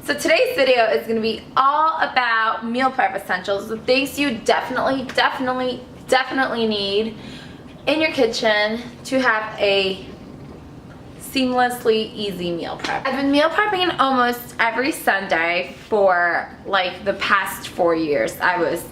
So today's video is going to be all about meal prep essentials, the things you definitely need in your kitchen to have a seamlessly easy meal prep. I've been meal prepping almost every Sunday for like the past 4 years. I was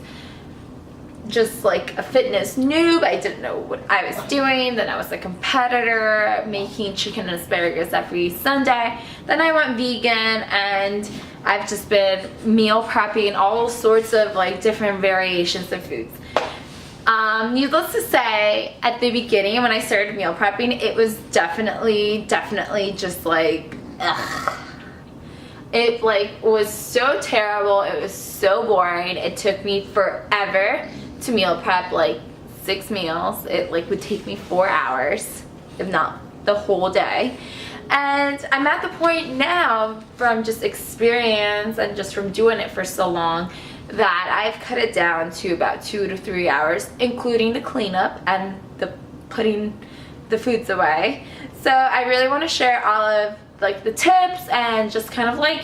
just like a fitness noob. I didn't know what I was doing. Then I was a competitor making chicken and asparagus every Sunday. Then I went vegan and I've just been meal prepping all sorts of like different variations of foods. Needless to say, at the beginning when I started meal prepping, it was definitely just like, ugh. It like was so terrible. It was so boring. It took me forever to meal prep, like 6 meals. It like would take me 4 hours, if not the whole day. And I'm at the point now, from just experience and just from doing it for so long, that I've cut it down to about 2 to 3 hours, including the cleanup and the putting the foods away. So I really want to share all of like the tips and just kind of like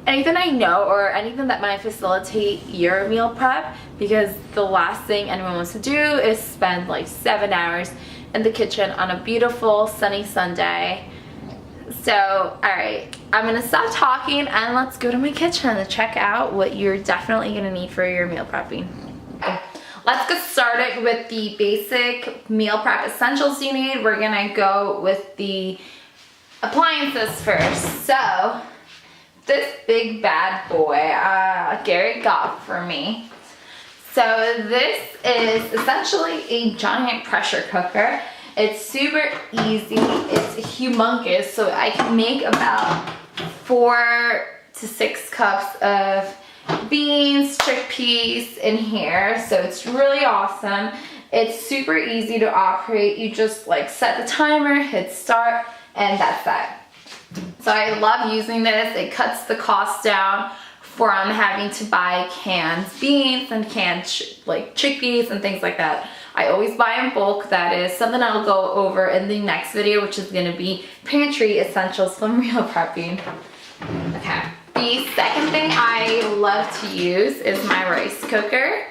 anything I know or anything that might facilitate your meal prep, because the last thing anyone wants to do is spend like 7 hours in the kitchen on a beautiful sunny Sunday. So, alright, I'm gonna stop talking and let's go to my kitchen to check out what you're definitely gonna need for your meal prepping. Okay. Let's get started with the basic meal prep essentials you need. We're gonna go with the appliances first. So, this big bad boy, Gary got for me. So this is essentially a giant pressure cooker. It's super easy, it's humongous, so I can make about 4 to 6 cups of beans, chickpeas in here, so it's really awesome. It's super easy to operate. You just like set the timer, hit start, and that's that. So I love using this. It cuts the cost down from having to buy canned beans and canned like chickpeas and things like that. I always buy in bulk. That is something I'll go over in the next video, which is going to be pantry essentials for meal prepping. Okay. The second thing I love to use is my rice cooker.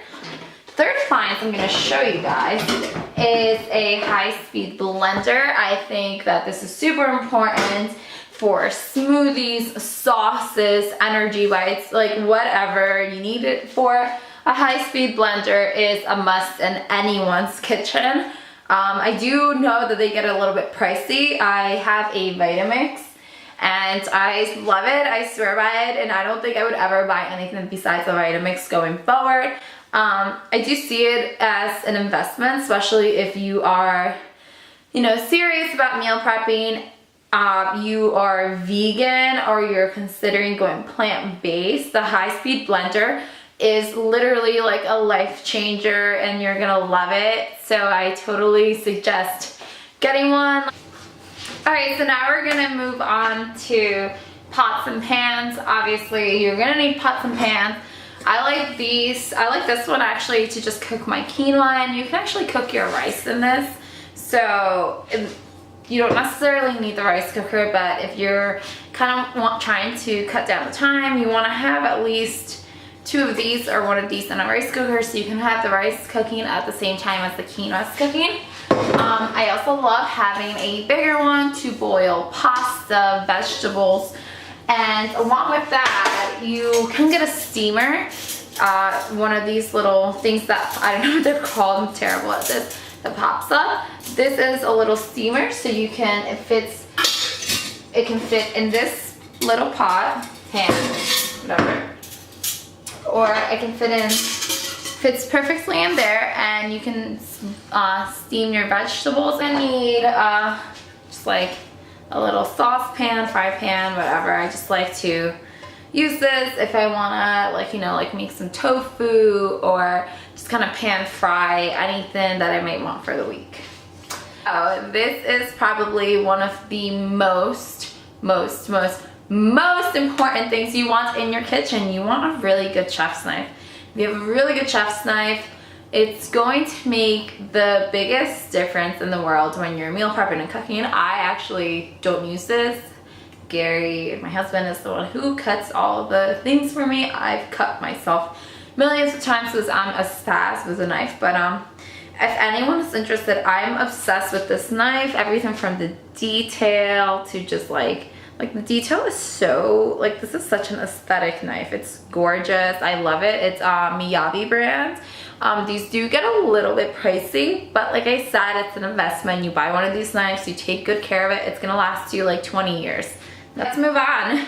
Third appliance I'm going to show you guys is a high-speed blender. I think that this is super important for smoothies, sauces, energy bites, like whatever you need it for. A high-speed blender is a must in anyone's kitchen. I do know that they get a little bit pricey. I have a Vitamix and I love it. I swear by it, and I don't think I would ever buy anything besides a Vitamix going forward. I do see it as an investment, especially if you are, you know, serious about meal prepping. You are vegan or you're considering going plant-based. The high-speed blender is literally like a life changer and you're gonna love it. So I totally suggest getting one. Alright, so now we're gonna move on to pots and pans. Obviously, you're gonna need pots and pans. I like these. I like this one actually to just cook my quinoa in. You can actually cook your rice in this. So you don't necessarily need the rice cooker, but if you're kind of trying to cut down the time, you want to have at least 2 of these or 1 of these in a rice cooker so you can have the rice cooking at the same time as the quinoa is cooking. I also love having a bigger one to boil pasta, vegetables, and along with that, you can get a steamer. One of these little things that, I don't know what they're called, I'm terrible at this, that pops up. This is a little steamer, so you can, it can fit in this little pot, pan, whatever. Or it can fits perfectly in there, and you can steam your vegetables. I need just like a little saucepan, fry pan, whatever. I just like to use this if I wanna, like, you know, like make some tofu or just kind of pan fry anything that I might want for the week. Oh, this is probably one of the most important things you want in your kitchen. You want a really good chef's knife. If you have a really good chef's knife, it's going to make the biggest difference in the world when you're meal prepping and cooking. I actually don't use this Gary, my husband, is the one who cuts all the things for me. I've cut myself millions of times because I'm a spaz with a knife. But if anyone is interested, I'm obsessed with this knife. Everything from the detail to just like the detail is so, like, this is such an aesthetic knife. It's gorgeous. I love it. It's Miyabi brand. These do get a little bit pricey, but like I said, it's an investment. You buy one of these knives, you take good care of it, it's gonna last you like 20 years. Let's move on.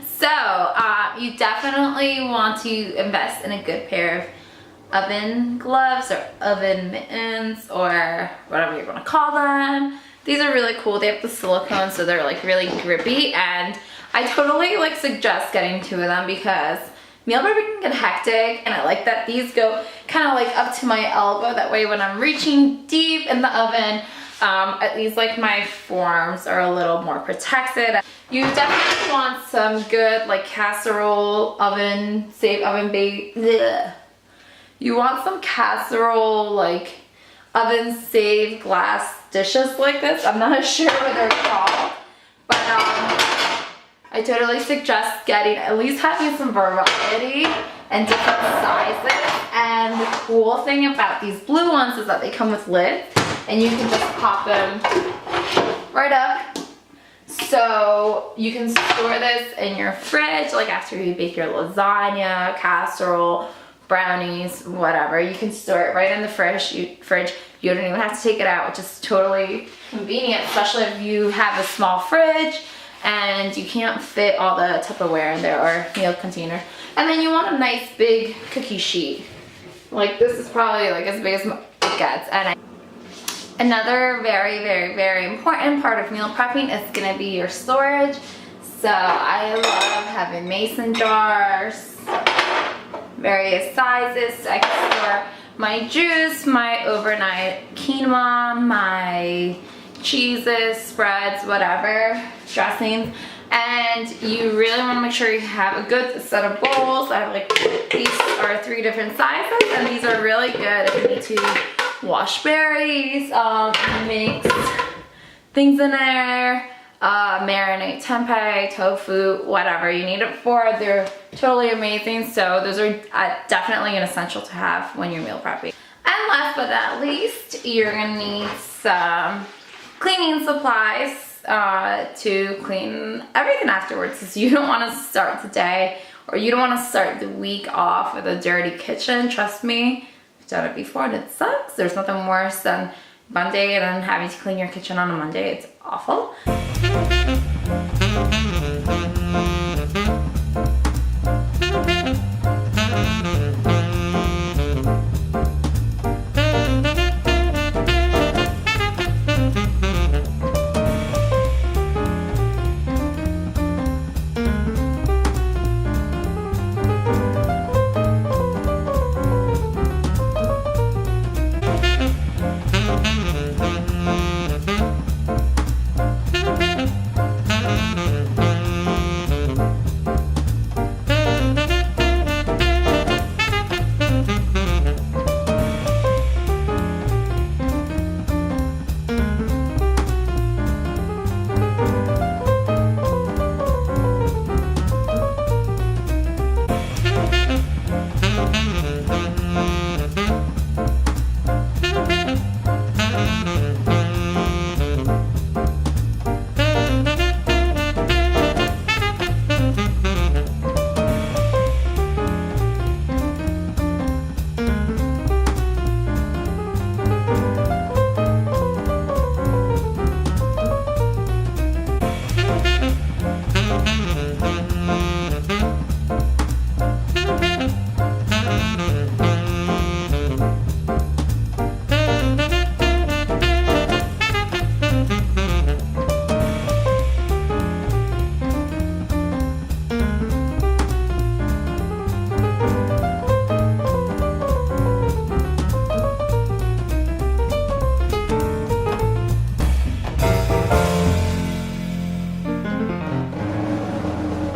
So, you definitely want to invest in a good pair of oven gloves or oven mittens or whatever you want to call them. These are really cool. They have the silicone, so they're like really grippy, and I totally like suggest getting 2 of them because meal prepping can get hectic, and I like that these go kind of like up to my elbow. That way when I'm reaching deep in the oven, at least like my forearms are a little more protected. You definitely want some good like casserole oven, safe oven bake. You want some casserole like oven safe glass dishes like this. I'm not sure what they're called, but I totally suggest getting, at least having some variety and different sizes. And the cool thing about these blue ones is that they come with lids, and you can just pop them right up. So you can store this in your fridge, like after you bake your lasagna, casserole, brownies, whatever. You can store it right in the fridge. You don't even have to take it out, which is totally convenient, especially if you have a small fridge and you can't fit all the Tupperware in there or meal container. And then you want a nice big cookie sheet. Like this is probably like as big as it gets. And another very, very, very important part of meal prepping is gonna be your storage. So I love having mason jars, various sizes. I can store my juice, my overnight quinoa, my cheeses, spreads, whatever, dressings. And you really want to make sure you have a good set of bowls. I have like, these are 3 different sizes, and these are really good if you need to wash berries, mix things in there, marinate tempeh, tofu, whatever you need it for. They're totally amazing. So those are definitely an essential to have when you're meal prepping. And last but not least, you're gonna need some cleaning supplies to clean everything afterwards, because you don't want to start the day or you don't want to start the week off with a dirty kitchen. Trust me, I've done it before and it sucks. There's nothing worse than Monday and then having to clean your kitchen on a Monday. It's awful.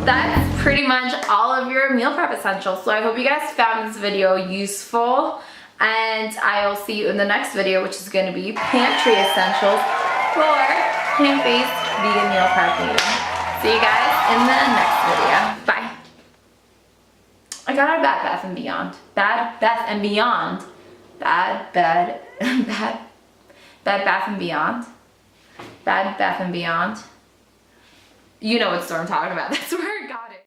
That's pretty much all of your meal prep essentials. So I hope you guys found this video useful, and I will see you in the next video, which is going to be pantry essentials for plant-based vegan meal prepping. See you guys in the next video. Bye. I got out of Bad Bath and Beyond. Bad Bath and Beyond. Bad Bath and Beyond. Bad Bath and Beyond. You know what store I'm talking about. That's where